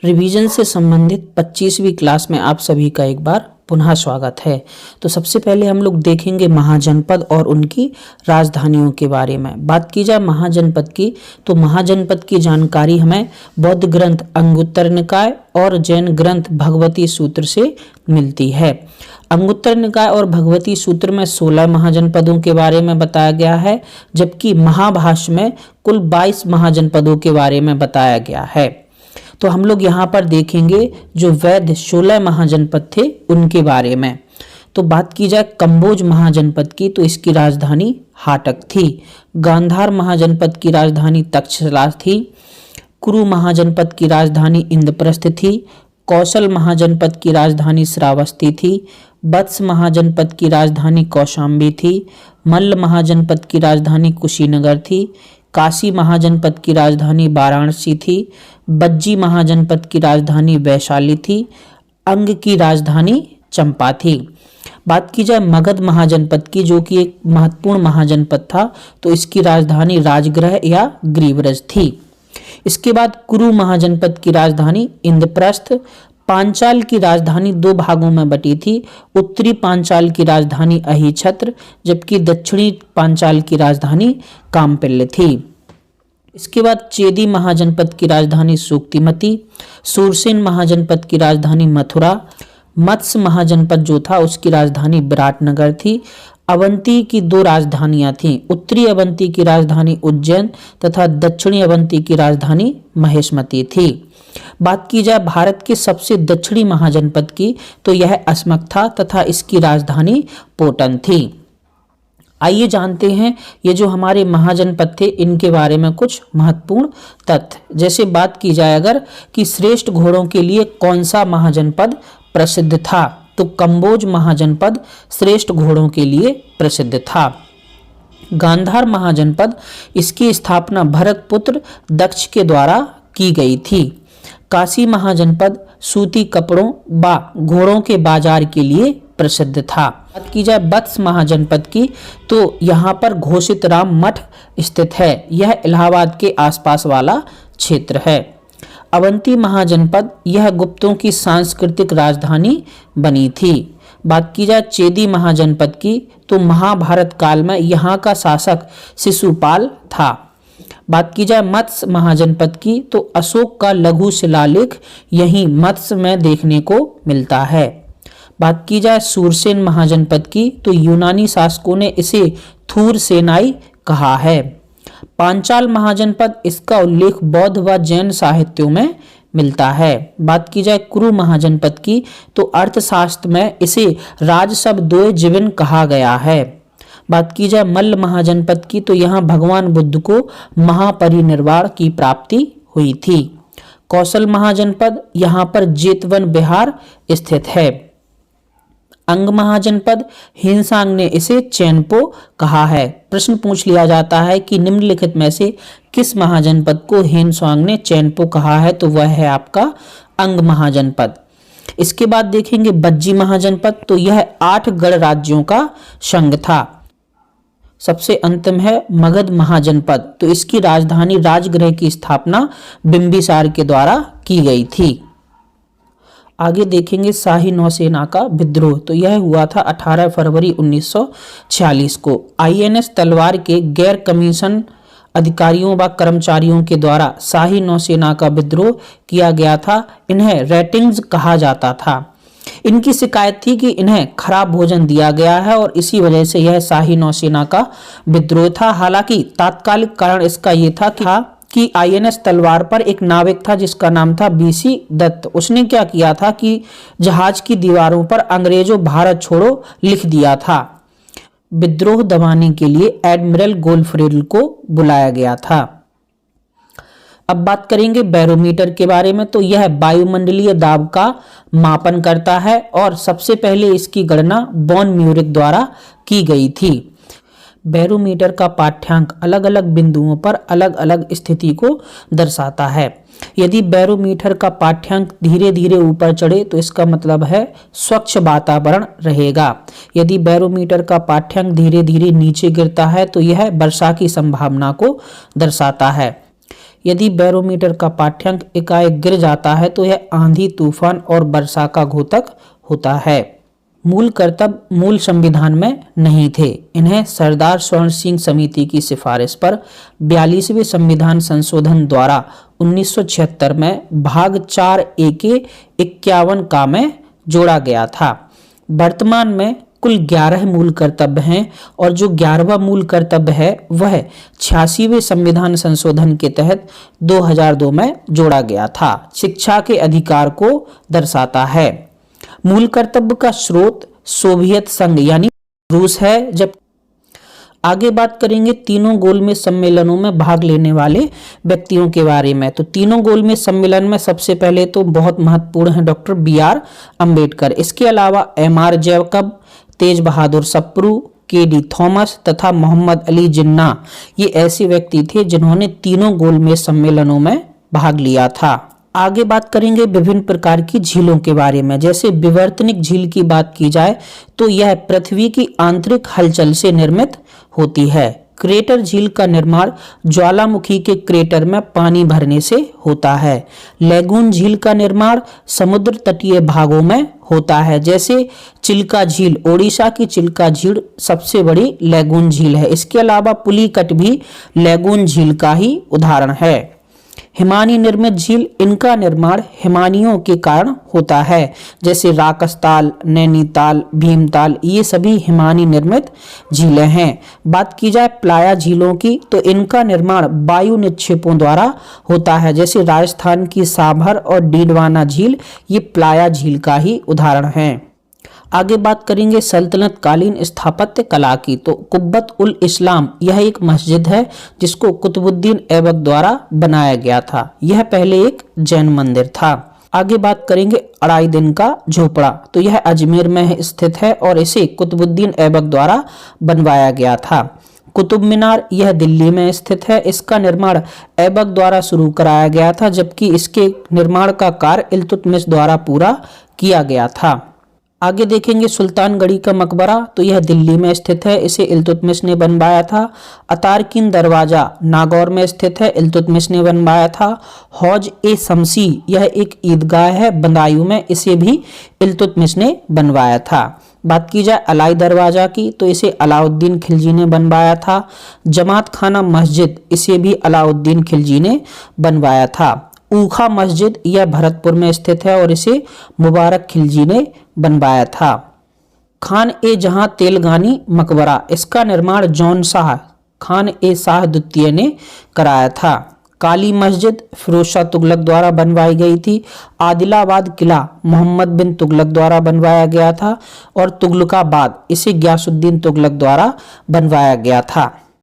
Revision से संबंधित 25वीं class में आप सभी का एक बार पुनः स्वागत है। तो सबसे पहले हम लोग देखेंगे महाजनपद और उनकी राजधानियों के बारे में। बात की जाए महाजनपद की, तो महाजनपद की जानकारी हमें बौद्ध ग्रंथ अंगुत्तर निकाय और जैन ग्रंथ भगवती सूत्र से मिलती है। अंगुत्तर निकाय और भगवती सूत्र में 16 महाजनपदों के बारे में बताया गया है, जबकि महाभाष्य में कुल 22 महाजनपदों के बारे में बताया गया है। तो हम लोग यहाँ पर देखेंगे जो वैध 16 महाजनपद थे उनके बारे में। तो बात की जाए कंबोज महाजनपद की, तो इसकी राजधानी हाटक थी। गांधार महाजनपद की राजधानी तक्षशिला थी। कुरु महाजनपद की राजधानी इंद्रप्रस्थ थी। कौशल महाजनपद की राजधानी श्रावस्ती थी। वत्स महाजनपद की राजधानी कौशाम्बी थी। मल्ल महाजनपद की राजधानी कुशीनगर थी। काशी महाजनपद की राजधानी वाराणसी थी। बज्जी महाजनपद की राजधानी वैशाली थी। अंग की राजधानी चंपा थी। बात की जाए मगध महाजनपद की, जो कि एक महत्वपूर्ण महाजनपद था, तो इसकी राजधानी राजगृह या ग्रीवरज थी। इसके बाद कुरु महाजनपद की राजधानी इंद्रप्रस्थ। पांचाल की राजधानी दो भागों में बटी थी। उत्तरी पांचाल की राजधानी अहिछत्र, जबकि दक्षिणी पांचाल की राजधानी कामपिल्य थी। इसके बाद चेदी महाजनपद की राजधानी सूक्तिमती। सूरसेन महाजनपद की राजधानी मथुरा। मत्स्य महाजनपद जो था उसकी राजधानी विराटनगर थी। अवंती की दो राजधानियां थीं। उत्तरी अवंती की राजधानी उज्जैन तथा दक्षिणी अवंती की राजधानी महेशमती थी। बात की जाए भारत के सबसे दक्षिणी महाजनपद की, तो यह अस्मक था तथा इसकी राजधानी पोटन थी। आइए जानते हैं ये जो हमारे महाजनपद थे इनके बारे में कुछ महत्वपूर्ण तथ्य। जैसे बात की जाए अगर कि श्रेष्ठ घोड़ों के लिए कौन सा महाजनपद प्रसिद्ध था, तो कंबोज महाजनपद श्रेष्ठ घोड़ों के लिए प्रसिद्ध था। गांधार महाजनपद, इसकी स्थापना भरतपुत्र दक्ष के द्वारा की गई थी। काशी महाजनपद सूती कपड़ों व घोड़ों के बाजार के लिए प्रसिद्ध था। बात की जाए वत्स महाजनपद की, तो यहाँ पर घोषित राम मठ स्थित है। यह इलाहाबाद के आसपास वाला क्षेत्र है। अवंती महाजनपद, यह गुप्तों की सांस्कृतिक राजधानी बनी थी। बात की जाए चेदी महाजनपद की, तो महाभारत काल में यहाँ का शासक शिशुपाल था। बात की जाए मत्स्य महाजनपद की, तो अशोक का लघु शिलालेख यहीं मत्स्य में देखने को मिलता है। बात की जाए सूरसेन महाजनपद की, तो यूनानी शासकों ने इसे थूर सेनाई कहा है। पांचाल महाजनपद, इसका उल्लेख बौद्ध व जैन साहित्यों में मिलता है। बात की जाए कुरु महाजनपद की, तो अर्थशास्त्र में इसे राजसब्दोय जीवन कहा गया है। बात की जाए मल्ल महाजनपद की, तो यहाँ भगवान बुद्ध को महापरिनिर्वाण की प्राप्ति हुई थी। कौशल महाजनपद, यहाँ पर जेतवन बिहार स्थित है। अंग महाजनपद, हिनसांग ने इसे चैनपो कहा है। प्रश्न पूछ लिया जाता है कि निम्नलिखित में से किस महाजनपद को हिनसांग ने चैनपो कहा है, तो वह है आपका अंग महाजनपद। इसके बाद देखेंगे बज्जी महाजनपद, तो यह 8 गण राज्यों का संघ था। सबसे अंतिम है मगध महाजनपद, तो इसकी राजधानी राजगृह की स्थापना बिंबिसार के द्वारा की गई थी। आगे देखेंगे शाही नौसेना का विद्रोह, तो यह हुआ था 18 फरवरी 1946 को। आईएनएस तलवार के गैर कमीशन अधिकारियों व कर्मचारियों के द्वारा शाही नौसेना का विद्रोह किया गया था। इन्हें रेटिंग्स कहा जाता था। इनकी शिकायत थी कि इन्हें खराब भोजन दिया गया है और इसी वजह से यह शाही नौसेना का विद्रोह था। हालांकि तात्कालिक कारण इसका ये था कि आईएनएस तलवार पर एक नाविक था जिसका नाम था बीसी दत्त। उसने क्या किया था कि जहाज की दीवारों पर अंग्रेजों भारत छोड़ो लिख दिया था। विद्रोह दबाने के लिए एडमिरल गोल्फरेल को बुलाया गया था। अब बात करेंगे बैरोमीटर के बारे में, तो यह वायुमंडलीय दाब का मापन करता है और सबसे पहले इसकी गणना बॉन म्यूरिक द्वारा की गई थी। बैरोमीटर का पाठ्यांक अलग अलग बिंदुओं पर अलग अलग स्थिति को दर्शाता है। यदि बैरोमीटर का पाठ्यांक धीरे धीरे ऊपर चढ़े तो इसका मतलब है स्वच्छ वातावरण रहेगा। यदि बैरोमीटर का पाठ्यांक धीरे धीरे नीचे गिरता है तो यह वर्षा की संभावना को दर्शाता है। यदि बैरोमीटर का पाठ्यांक एकाएक गिर जाता है तो यह आंधी, तूफान और वर्षा का घोतक होता है। मूल कर्तव्य मूल संविधान में नहीं थे। इन्हें सरदार स्वर्ण सिंह समिति की सिफारिश पर 42वें संविधान संशोधन द्वारा 1976 में भाग 4A के 51 का में जोड़ा गया था। वर्तमान में कुल 11 मूल कर्तव्य हैं और जो 11वां मूल कर्तव्य है वह 86वें संविधान संशोधन के तहत 2002 में जोड़ा गया था। शिक्षा के अधिकार को दर्शाता है। मूल कर्तव्य का स्रोत सोवियत संघ यानी रूस है। जब आगे बात करेंगे तीनों गोलमेज सम्मेलनों में भाग लेने वाले व्यक्तियों के बारे में। तो तीनों गोलमेज सम्मेलन में सबसे पहले तो बहुत महत्वपूर्ण है डॉक्टर BR अम्बेडकर। इसके अलावा MR जैकब, तेज बहादुर सप्रू, KD थॉमस तथा मोहम्मद अली जिन्ना, ये ऐसे व्यक्ति थे जिन्होंने तीनों गोलमेज सम्मेलनों में भाग लिया था। आगे बात करेंगे विभिन्न प्रकार की झीलों के बारे में। जैसे विवर्तनिक झील की बात की जाए तो यह पृथ्वी की आंतरिक हलचल से निर्मित होती है। क्रेटर झील का निर्माण ज्वालामुखी के क्रेटर में पानी भरने से होता है। लैगून झील का निर्माण समुद्र तटीय भागों में होता है। जैसे चिल्का झील, ओडिशा की चिल्का झील सबसे बड़ी लैगून झील है। इसके अलावा पुलिकट भी लैगून झील का ही उदाहरण है। हिमानी निर्मित झील, इनका निर्माण हिमानियों के कारण होता है। जैसे राकसताल, नैनीताल, भीमताल, ये सभी हिमानी निर्मित झीलें हैं। बात की जाए प्लाया झीलों की तो इनका निर्माण वायु निक्षेपों द्वारा होता है। जैसे राजस्थान की साभर और डीडवाना झील, ये प्लाया झील का ही उदाहरण है। आगे बात करेंगे सल्तनत कालीन स्थापत्य कला की। तो कुब्बत उल इस्लाम यह एक मस्जिद है जिसको कुतुबुद्दीन ऐबक द्वारा बनाया गया था। यह पहले एक जैन मंदिर था। आगे बात करेंगे अढ़ाई दिन का झोपड़ा। तो यह अजमेर में स्थित है और इसे कुतुबुद्दीन ऐबक द्वारा बनवाया गया था। कुतुब मीनार यह दिल्ली में स्थित है। इसका निर्माण ऐबक द्वारा शुरू कराया गया था जबकि इसके निर्माण का कार्य इल्तुतमिश द्वारा पूरा किया गया था। आगे देखेंगे सुल्तानगढ़ी का मकबरा। तो यह दिल्ली में स्थित है, इसे इल्तुतमिश ने बनवाया था। अतारकिन दरवाजा नागौर में स्थित है, इल्तुतमिश ने बनवाया था। हौज ए शमसी यह एक ईदगाह है बदायूं में, इसे भी इल्तुतमिश ने बनवाया था। बात की जाए अलाई दरवाजा की तो इसे अलाउद्दीन खिलजी ने बनवाया था। जमात खाना मस्जिद, इसे भी अलाउद्दीन खिलजी ने बनवाया था। ऊखा मस्जिद यह भरतपुर में स्थित है और इसे मुबारक खिलजी ने बनवाया था। खान ए जहां तेलगानी मकबरा, इसका निर्माण जौन शाह खान ए शाह द्वितीय ने कराया था। काली मस्जिद फिरोज शाह तुगलक द्वारा बनवाई गई थी। आदिलाबाद किला मोहम्मद बिन तुगलक द्वारा बनवाया गया था और तुगलकाबाद इसे गयासुद्दीन तुगलक द्वारा बनवाया गया था।